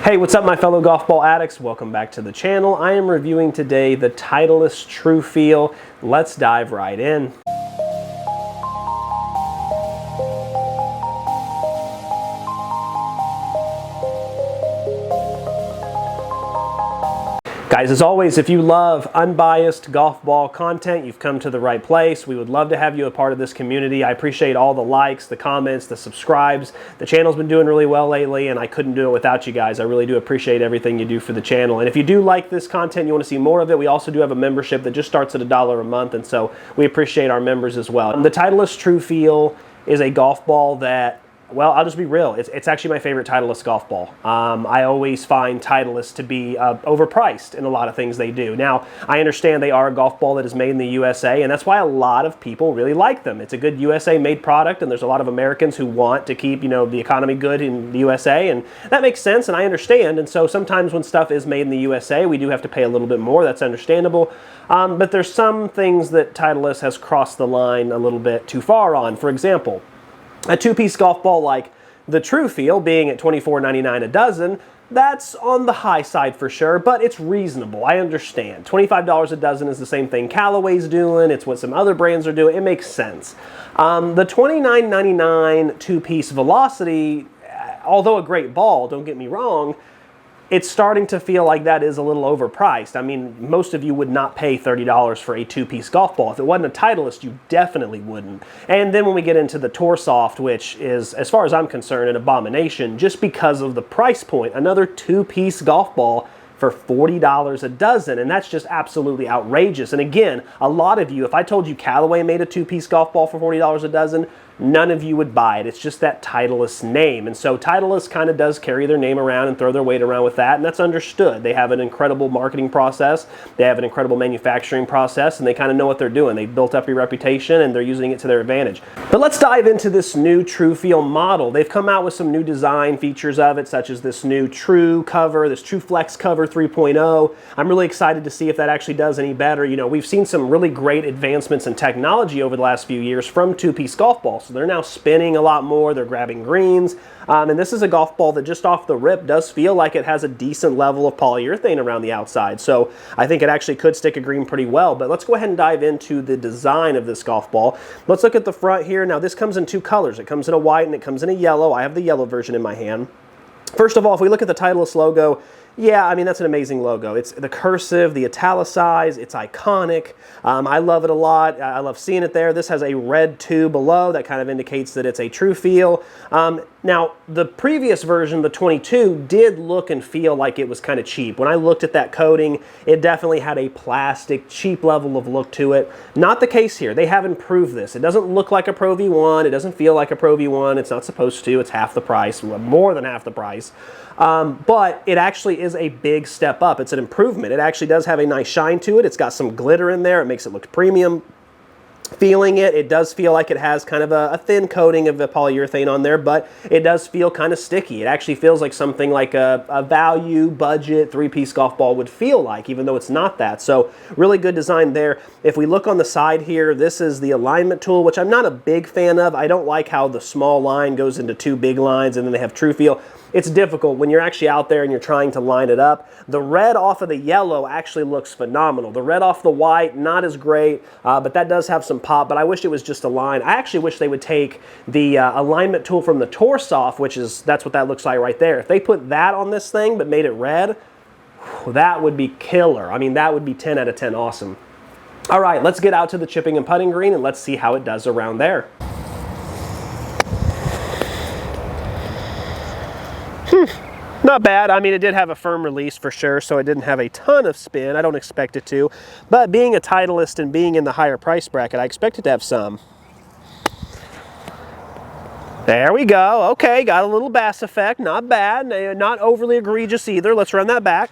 Hey, what's up my fellow golf ball addicts? Welcome back to the channel. I am reviewing today the Titleist TruFeel. Let's dive right in. Guys, as always, if you love unbiased golf ball content, you've come to the right place. We would love to have you a part of this community. I appreciate all the likes, the comments, the subscribes. The channel's been doing really well lately, and I couldn't do it without you guys. I really do appreciate everything you do for the channel. And if you do like this content, you want to see more of it, we also do have a membership that just starts at $1 a month, and so we appreciate our members as well. The Titleist TruFeel is a golf ball that, well, I'll just be real. It's actually my favorite Titleist golf ball. I always find Titleist to be overpriced in a lot of things they do. Now, I understand they are a golf ball that is made in the USA, and that's why a lot of people really like them. It's a good USA-made product, and there's a lot of Americans who want to keep, the economy good in the USA, and that makes sense, and I understand. And so sometimes when stuff is made in the USA, we do have to pay a little bit more. That's understandable. But there's some things that Titleist has crossed the line a little bit too far on. For example, a two-piece golf ball like the TruFeel being at $24.99 a dozen, that's on the high side for sure, but it's reasonable. I understand. $25 a dozen is the same thing Callaway's doing. It's what some other brands are doing. It makes sense. The $29.99 two-piece Velocity, although a great ball, don't get me wrong, it's starting to feel like that is a little overpriced. I mean, most of you would not pay $30 for a two-piece golf ball. If it wasn't a Titleist, you definitely wouldn't. And then when we get into the TourSoft, which is, as far as I'm concerned, an abomination just because of the price point, another two-piece golf ball for $40 a dozen, and that's just absolutely outrageous. And again, a lot of you, if I told you Callaway made a two-piece golf ball for $40 a dozen, none of you would buy it. It's just that Titleist name. And so Titleist kind of does carry their name around and throw their weight around with that, and that's understood. They have an incredible marketing process, they have an incredible manufacturing process, and they kind of know what they're doing. They've built up a reputation, and they're using it to their advantage. But let's dive into this new TruFeel model. They've come out with some new design features of it, such as this new True cover, this TruFlex cover 3.0. I'm really excited to see if that actually does any better. We've seen some really great advancements in technology over the last few years from two-piece golf balls. So they're now spinning a lot more, they're grabbing greens, and this is a golf ball that just off the rip does feel like it has a decent level of polyurethane around the outside. So I think it actually could stick a green pretty well. But let's go ahead and dive into the design of this golf ball. Let's look at the front here. Now this comes in two colors. It comes in a white and it comes in a yellow. I have the yellow version in my hand. First of all, if we look at the Titleist logo, yeah, I mean, that's an amazing logo. It's the cursive, the italicized, it's iconic. I love it a lot. I love seeing it there. This has a red tube below that kind of indicates that it's a TruFeel. Now, the previous version, the 22, did look and feel like it was kind of cheap. When I looked at that coating, it definitely had a plastic, cheap level of look to it. Not the case here. They have improved this. It doesn't look like a Pro V1. It doesn't feel like a Pro V1. It's not supposed to. It's half the price, more than half the price. But it actually is a big step up. It's an improvement. It actually does have a nice shine to it. It's got some glitter in there. It makes it look premium. Feeling it, it does feel like it has kind of a thin coating of the polyurethane on there, but it does feel kind of sticky. It actually feels like something like a value budget three-piece golf ball would feel like, even though it's not that. So really good design there. If we look on the side here, this is the alignment tool, which I'm not a big fan of. I don't like how the small line goes into two big lines and then they have TruFeel. It's difficult when you're actually out there and you're trying to line it up. The red off of the yellow actually looks phenomenal. The red off the white, not as great, but that does have some pop, but I wish it was just a line. I actually wish they would take the alignment tool from the TourSoft, that's what that looks like right there. If they put that on this thing but made it red, that would be killer. I mean, that would be 10 out of 10 awesome. All right, let's get out to the chipping and putting green and let's see how it does around there. Not bad. I mean, it did have a firm release for sure, so it didn't have a ton of spin. I don't expect it to. But being a Titleist and being in the higher price bracket, I expect it to have some. There we go. Okay, got a little bass effect. Not bad. Not overly egregious either. Let's run that back.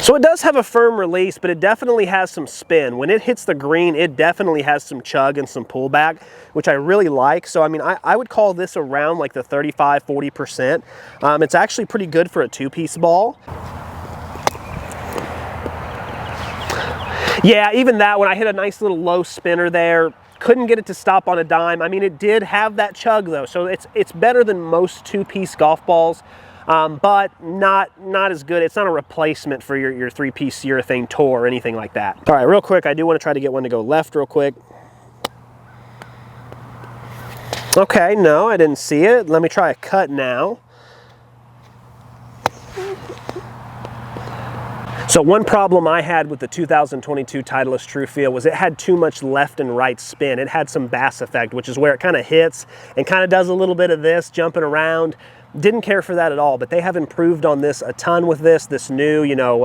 So it does have a firm release, but it definitely has some spin. When it hits the green, it definitely has some chug and some pullback, which I really like. So, I mean, I would call this around like the 35–40%. It's actually pretty good for a two-piece ball. Yeah, even that, when I hit a nice little low spinner there, couldn't get it to stop on a dime. I mean, it did have that chug though, so it's better than most two-piece golf balls, but not as good. It's not a replacement for your three-piece urethane tour or anything like that. All right, real quick, I do want to try to get one to go left real quick. Okay, no, I didn't see it. Let me try a cut now. So one problem I had with the 2022 Titleist TruFeel was it had too much left and right spin. It had some bass effect, which is where it kind of hits and kind of does a little bit of this, jumping around. Didn't care for that at all, but they have improved on this a ton with this new, you know,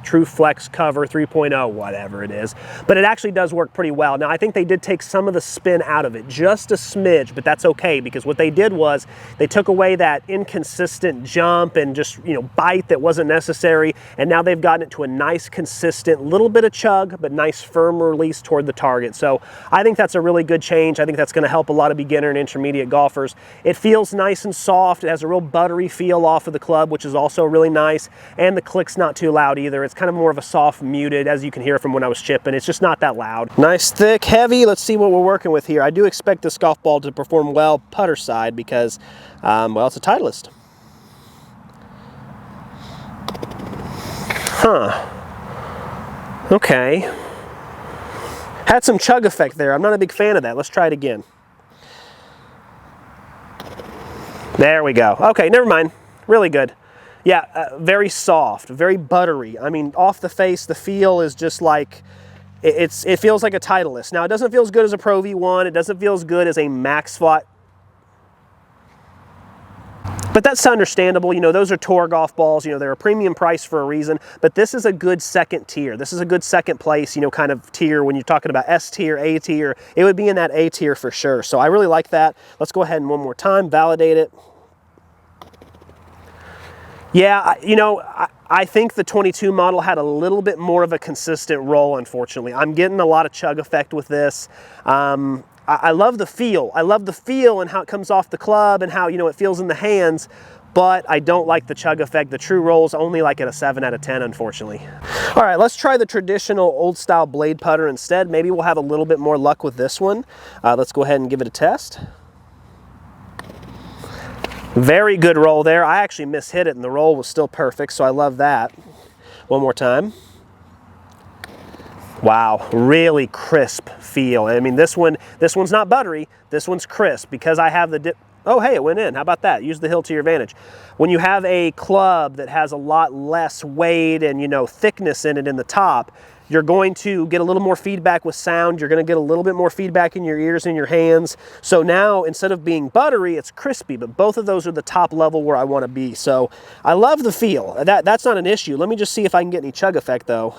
TruFlex cover 3.0, whatever it is. But it actually does work pretty well. Now, I think they did take some of the spin out of it, just a smidge, but that's okay, because what they did was they took away that inconsistent jump and just, you know, bite that wasn't necessary, and now they've gotten it to a nice, consistent, little bit of chug, but nice firm release toward the target. So I think that's a really good change. I think that's going to help a lot of beginner and intermediate golfers. It feels nice and soft. It has a real buttery feel off of the club, which is also really nice, and the click's not too loud either. It's kind of more of a soft, muted, as you can hear from when I was chipping. It's just not that loud. Nice, thick, heavy. Let's see what we're working with here. I do expect this golf ball to perform well putter side because, well, it's a Titleist. Huh. Okay. Had some chug effect there. I'm not a big fan of that. Let's try it again. There we go. Okay, never mind. Really good. Yeah, very soft, very buttery. I mean, off the face, the feel is just like, it feels like a Titleist. Now, it doesn't feel as good as a Pro V1. It doesn't feel as good as a Max Flat. But that's understandable. You know, those are tour golf balls. You know, they're a premium price for a reason. But this is a good second tier. This is a good second place, you know, kind of tier when you're talking about S tier, A tier. It would be in that A tier for sure. So I really like that. Let's go ahead and one more time, validate it. Yeah, you know, I think the 22 model had a little bit more of a consistent roll, unfortunately. I'm getting a lot of chug effect with this. I love the feel. I love the feel and how it comes off the club and how, you know, it feels in the hands, but I don't like the chug effect. The true roll's only like at a 7 out of 10, unfortunately. All right, let's try the traditional old style blade putter instead. Maybe we'll have a little bit more luck with this one. Let's go ahead and give it a test. Very good roll there. I actually mishit it and the roll was still perfect, so I love that. One more time. Wow, really crisp feel. I mean, this one's not buttery. This one's crisp because I have the dip. Oh, hey, it went in. How about that? Use the hill to your advantage. When you have a club that has a lot less weight and, you know, thickness in it in the top, you're going to get a little more feedback with sound. You're going to get a little bit more feedback in your ears and your hands. So now, instead of being buttery, it's crispy, but both of those are the top level where I want to be. So I love the feel. That's not an issue. Let me just see if I can get any chug effect, though.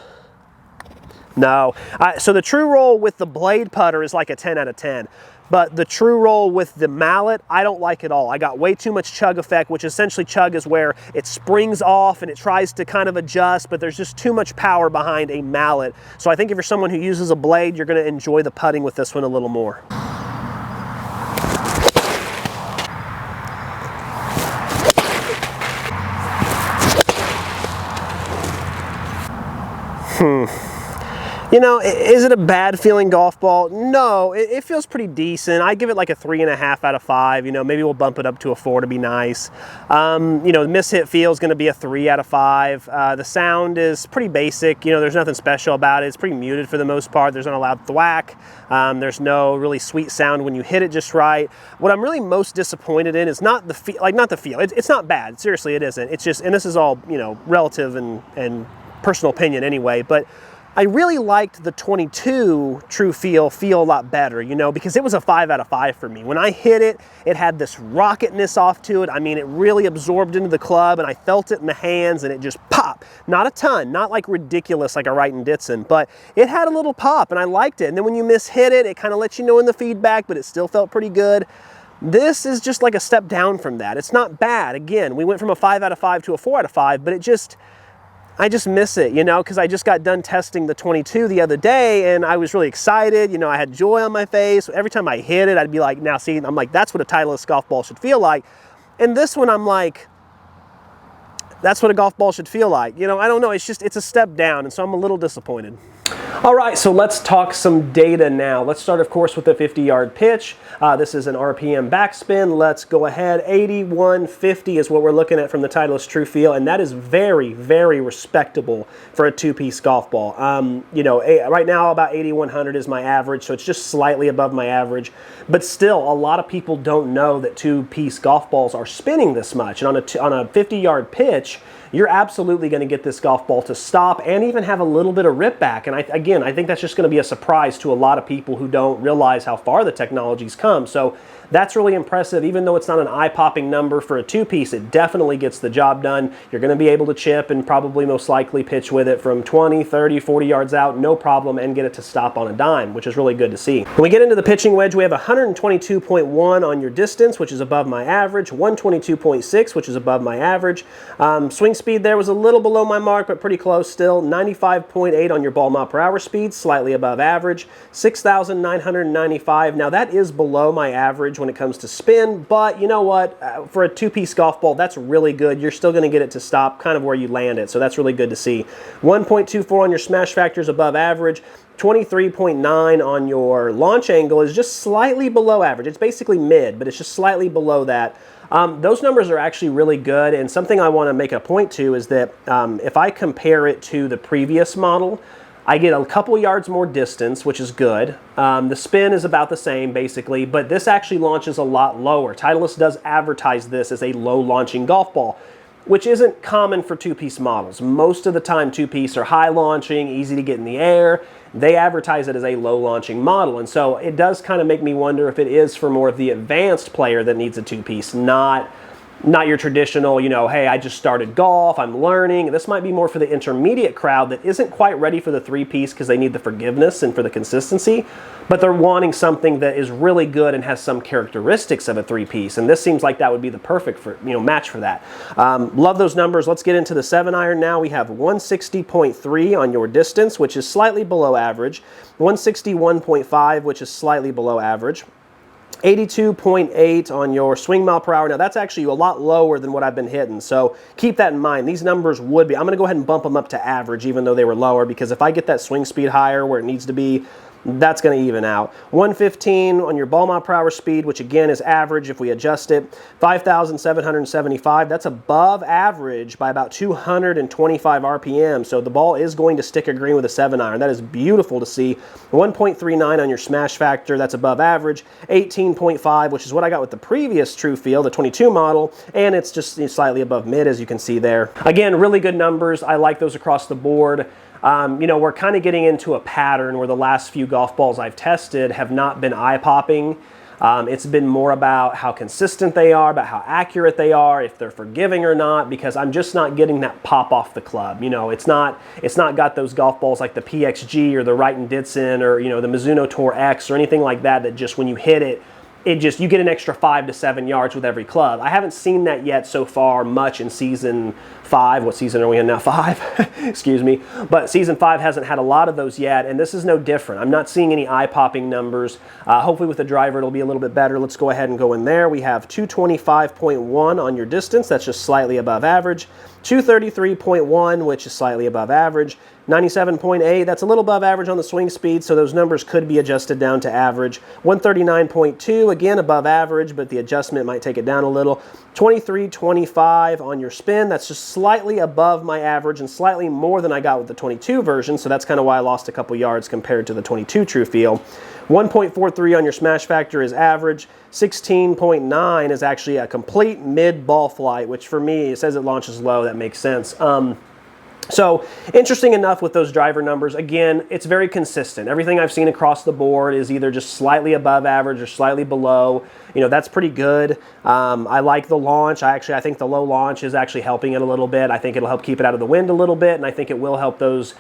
No. So the true roll with the blade putter is like a 10 out of 10. But the true roll with the mallet, I don't like at all. I got way too much chug effect, which essentially chug is where it springs off and it tries to kind of adjust, but there's just too much power behind a mallet. So I think if you're someone who uses a blade, you're going to enjoy the putting with this one a little more. You know, is it a bad feeling golf ball? No, it feels pretty decent. I give it like a 3.5 out of 5. You know, maybe we'll bump it up to a 4 to be nice. You know, the mishit feel is going to be a 3 out of 5. The sound is pretty basic. You know, there's nothing special about it. It's pretty muted for the most part. There's not a loud thwack. There's no really sweet sound when you hit it just right. What I'm really most disappointed in is not the feel. Like, not the feel. It's not bad. Seriously, it isn't. It's just, and this is all, you know, relative and personal opinion anyway, but I really liked the 22 TruFeel feel a lot better, you know, because it was a 5 out of 5 for me. When I hit it, it had this rocketness off to it. I mean, it really absorbed into the club, and I felt it in the hands, and it just popped. Not a ton, not like ridiculous like a Wright and Ditson, but it had a little pop, and I liked it. And then when you mishit it, it kind of lets you know in the feedback, but it still felt pretty good. This is just like a step down from that. It's not bad. Again, we went from a 5 out of 5 to a 4 out of 5, but I just miss it, you know, because I just got done testing the 22 the other day and I was really excited. You know, I had joy on my face. Every time I hit it, I'd be like, now see, I'm like, that's what a Titleist golf ball should feel like. And this one, I'm like, that's what a golf ball should feel like. You know, I don't know, it's a step down, and so I'm a little disappointed. All right, so let's talk some data now. Let's start, of course, with the 50-yard pitch. This is an RPM backspin. Let's go ahead. 8150 is what we're looking at from the Titleist TruFeel, and that is very, very respectable for a two-piece golf ball. You know, right now about 8100 is my average, so it's just slightly above my average. But still, a lot of people don't know that two-piece golf balls are spinning this much. And on a 50-yard pitch, you're absolutely going to get this golf ball to stop and even have a little bit of rip back. And again, I think that's just going to be a surprise to a lot of people who don't realize how far the technology's come. So that's really impressive. Even though it's not an eye-popping number for a two-piece, it definitely gets the job done. You're going to be able to chip and probably most likely pitch with it from 20, 30, 40 yards out, no problem, and get it to stop on a dime, which is really good to see. When we get into the pitching wedge, we have 122.1 on your distance, which is above my average, 122.6, which is above my average. Swing speed there was a little below my mark, but pretty close still. 95.8 on your ball mile per hour speed, slightly above average. 6,995. Now that is below my average when it comes to spin, but you know what? For a two-piece golf ball, that's really good. You're still going to get it to stop kind of where you land it, so that's really good to see. 1.24 on your smash factor is above average. 23.9 on your launch angle is just slightly below average. It's basically mid, but it's just slightly below that. Those numbers are actually really good, and something I want to make a point to is that if I compare it to the previous model, I get a couple yards more distance, which is good. The spin is about the same, basically, but this actually launches a lot lower. Titleist does advertise this as a low-launching golf ball, which isn't common for two-piece models. Most of the time, two-piece are high-launching, easy to get in the air. They advertise it as a low-launching model, and so it does kind of make me wonder if it is for more of the advanced player that needs a two-piece, not your traditional, you know, hey, I just started golf, I'm learning. This might be more for the intermediate crowd that isn't quite ready for the three-piece because they need the forgiveness and for the consistency, but they're wanting something that is really good and has some characteristics of a three-piece, and this seems like that would be the perfect match for that. Love those numbers. Let's get into the 7-iron now. We have 160.3 on your distance, which is slightly below average, 161.5, which is slightly below average. 82.8 on your swing mile per hour. Now that's actually a lot lower than what I've been hitting, so keep that in mind. These numbers would be, I'm going to go ahead and bump them up to average even though they were lower, because if I get that swing speed higher where it needs to be, that's going to even out. 115 on your ball mile per hour speed, which again is average if we adjust it. 5,775, that's above average by about 225 RPM. So the ball is going to stick a green with a 7-iron. That is beautiful to see. 1.39 on your smash factor, that's above average. 18.5, which is what I got with the previous TruFeel, the 22 model, and it's just slightly above mid, as you can see there. Again, really good numbers. I like those across the board. You know, we're kind of getting into a pattern where the last few golf balls I've tested have not been eye-popping. It's been more about how consistent they are, about how accurate they are, if they're forgiving or not, because I'm just not getting that pop off the club. You know, it's not got those golf balls like the PXG or the Wright & Ditson or, you know, the Mizuno Tour X or anything like that, that just when you hit it, you get an extra 5 to 7 yards with every club. I haven't seen that yet so far much in season 5. What season are we in now? 5? Excuse me. But season 5 hasn't had a lot of those yet, and this is no different. I'm not seeing any eye-popping numbers. Hopefully with the driver it'll be a little bit better. Let's go ahead and go in there. We have 225.1 on your distance. That's just slightly above average. 233.1, which is slightly above average. 97.8, that's a little above average on the swing speed, so those numbers could be adjusted down to average. 139.2, again above average, but the adjustment might take it down a little. 23.25 on your spin, that's just slightly above my average and slightly more than I got with the 22 version, so that's kind of why I lost a couple yards compared to the 22 TruFeel. 1.43 on your smash factor is average. 16.9 is actually a complete mid-ball flight, which for me, it says it launches low. That makes sense. So interesting enough with those driver numbers, again, it's very consistent. Everything I've seen across the board is either just slightly above average or slightly below. You know, that's pretty good. I like the launch. I think the low launch is actually helping it a little bit. I think it'll help keep it out of the wind a little bit, and I think it will help those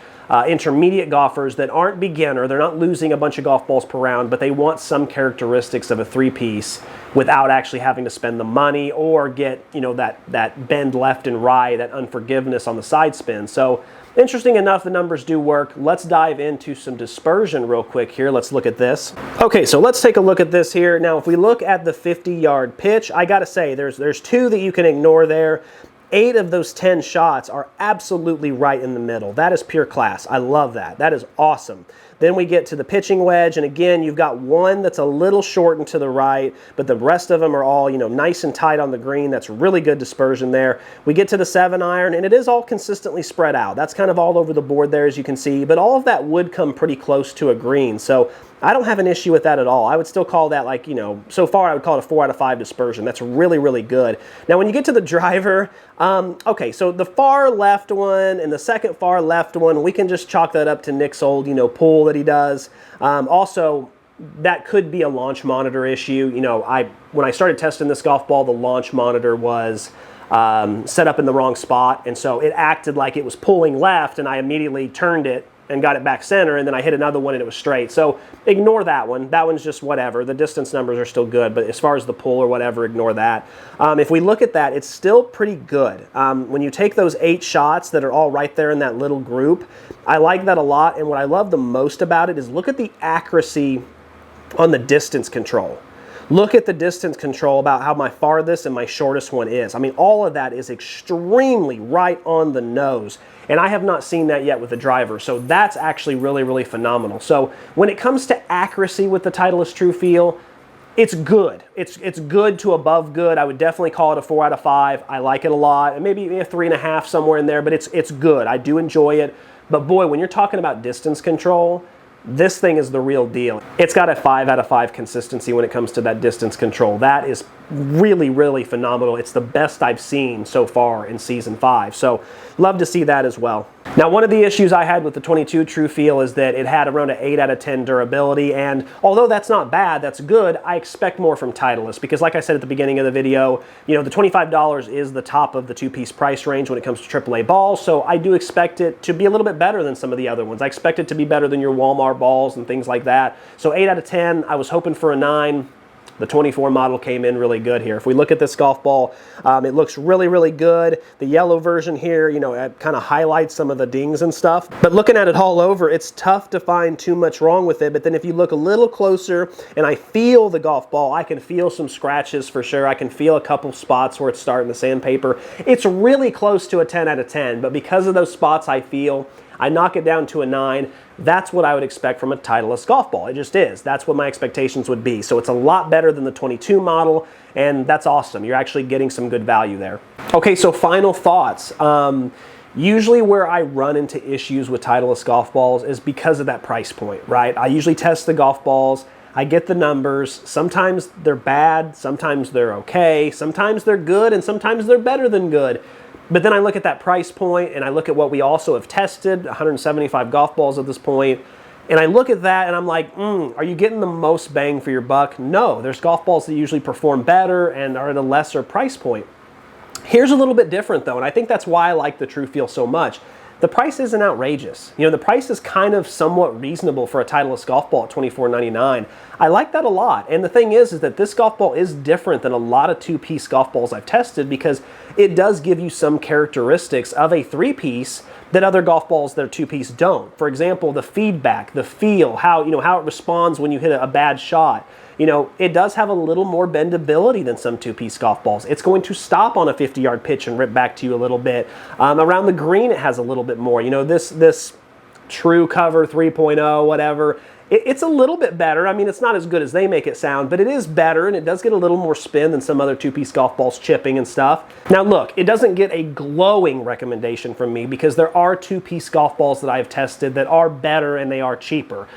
intermediate golfers that aren't beginner. They're not losing a bunch of golf balls per round, but they want some characteristics of a three-piece without actually having to spend the money or get, you know, that bend left and right, that unforgiveness on the side spin. So interesting enough, the numbers do work. Let's dive into some dispersion real quick here. Let's look at this. Okay, so let's take a look at this here. Now, if we look at the 50-yard pitch, I gotta say, there's two that you can ignore there. 8 of those 10 shots are absolutely right in the middle. That is pure class. I love that. That is awesome. Then we get to the pitching wedge, and again, you've got one that's a little short and to the right, but the rest of them are all, nice and tight on the green. That's really good dispersion there. We get to the 7-iron, and it is all consistently spread out. That's kind of all over the board there, as you can see, but all of that would come pretty close to a green. So I don't have an issue with that at all. I would still call that, like, so far I would call it a 4 out of 5 dispersion. That's really, really good. Now, when you get to the driver, okay, so the far left one and the second far left one, we can just chalk that up to Nick's old, pull that he does. Also, that could be a launch monitor issue. When I started testing this golf ball, the launch monitor was set up in the wrong spot, and so it acted like it was pulling left, and I immediately turned it and got it back center, and then I hit another one and it was straight. So ignore that one. That one's just whatever. The distance numbers are still good, but as far as the pull or whatever, ignore that. If we look at that, it's still pretty good. When you take those 8 shots that are all right there in that little group, I like that a lot, and what I love the most about it is look at the accuracy on the distance control. Look at the distance control about how my farthest and my shortest one is. I mean, all of that is extremely right on the nose. And I have not seen that yet with the driver. So that's actually really, really phenomenal. So when it comes to accuracy with the Titleist TruFeel, it's good. It's good to above good. I would definitely call it a 4 out of 5. I like it a lot. And maybe a 3.5 somewhere in there, but it's good. I do enjoy it. But boy, when you're talking about distance control, this thing is the real deal. It's got a 5 out of 5 consistency when it comes to that distance control. That is really, really phenomenal. It's the best I've seen so far in Season 5. So love to see that as well. Now, one of the issues I had with the 22 TruFeel is that it had around an 8 out of 10 durability, and although that's not bad, that's good, I expect more from Titleist because, like I said at the beginning of the video, the $25 is the top of the 2-piece price range when it comes to AAA balls, so I do expect it to be a little bit better than some of the other ones. I expect it to be better than your Walmart balls and things like that. So 8 out of 10, I was hoping for a 9. The 24 model came in really good here. If we look at this golf ball, it looks really, really good. The yellow version here, it kind of highlights some of the dings and stuff. But looking at it all over, it's tough to find too much wrong with it. But then if you look a little closer and I feel the golf ball, I can feel some scratches for sure. I can feel a couple spots where it's starting to sandpaper. It's really close to a 10 out of 10. But because of those spots I feel, I knock it down to a 9. That's what I would expect from a Titleist golf ball. It just is. That's what my expectations would be. So it's a lot better than the 22 model, and that's awesome. You're actually getting some good value there. Okay, so final thoughts. Usually where I run into issues with Titleist golf balls is because of that price point, right? I usually test the golf balls. I get the numbers. Sometimes they're bad. Sometimes they're okay. Sometimes they're good, and sometimes they're better than good. But then I look at that price point, and I look at what we also have tested, 175 golf balls at this point, and I look at that and I'm like, are you getting the most bang for your buck? No, there's golf balls that usually perform better and are at a lesser price point. Here's a little bit different though, and I think that's why I like the TruFeel so much. The price isn't outrageous. The price is kind of somewhat reasonable for a Titleist golf ball at $24.99. I like that a lot. And the thing is that this golf ball is different than a lot of 2-piece golf balls I've tested because it does give you some characteristics of a 3-piece that other golf balls that are 2-piece don't. For example, the feedback, the feel, how it responds when you hit a bad shot. It does have a little more bendability than some 2-piece golf balls. It's going to stop on a 50-yard pitch and rip back to you a little bit. Around the green, it has a little bit more. This True Cover 3.0, whatever, it's a little bit better. I mean, it's not as good as they make it sound, but it is better, and it does get a little more spin than some other 2-piece golf balls chipping and stuff. Now, look, it doesn't get a glowing recommendation from me because there are 2-piece golf balls that I have tested that are better and they are cheaper.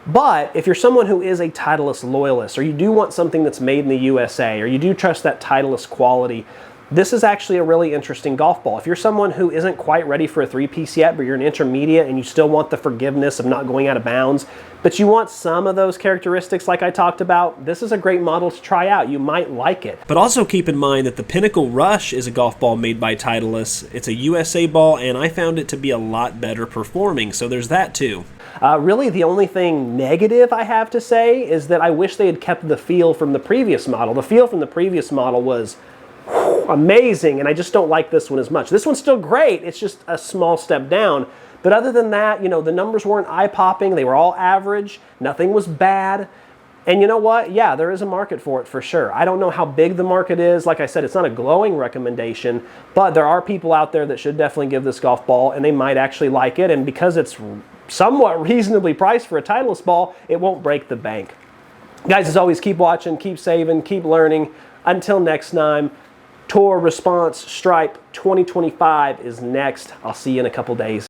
But if you're someone who is a Titleist loyalist, or you do want something that's made in the USA, or you do trust that Titleist quality, this is actually a really interesting golf ball. If you're someone who isn't quite ready for a 3-piece yet, but you're an intermediate and you still want the forgiveness of not going out of bounds, but you want some of those characteristics like I talked about, this is a great model to try out. You might like it. But also keep in mind that the Pinnacle Rush is a golf ball made by Titleist. It's a USA ball, and I found it to be a lot better performing, so there's that too. Really, the only thing negative I have to say is that I wish they had kept the feel from the previous model. The feel from the previous model was amazing, and I just don't like this one as much. This one's still great. It's just a small step down. But other than that, the numbers weren't eye-popping. They were all average. Nothing was bad. And you know what? Yeah, there is a market for it for sure. I don't know how big the market is. Like I said, it's not a glowing recommendation, but there are people out there that should definitely give this golf ball, and they might actually like it. And because it's somewhat reasonably priced for a Titleist ball, it won't break the bank. Guys, as always, keep watching, keep saving, keep learning. Until next time, Tour Response Stripe 2025 is next. I'll see you in a couple days.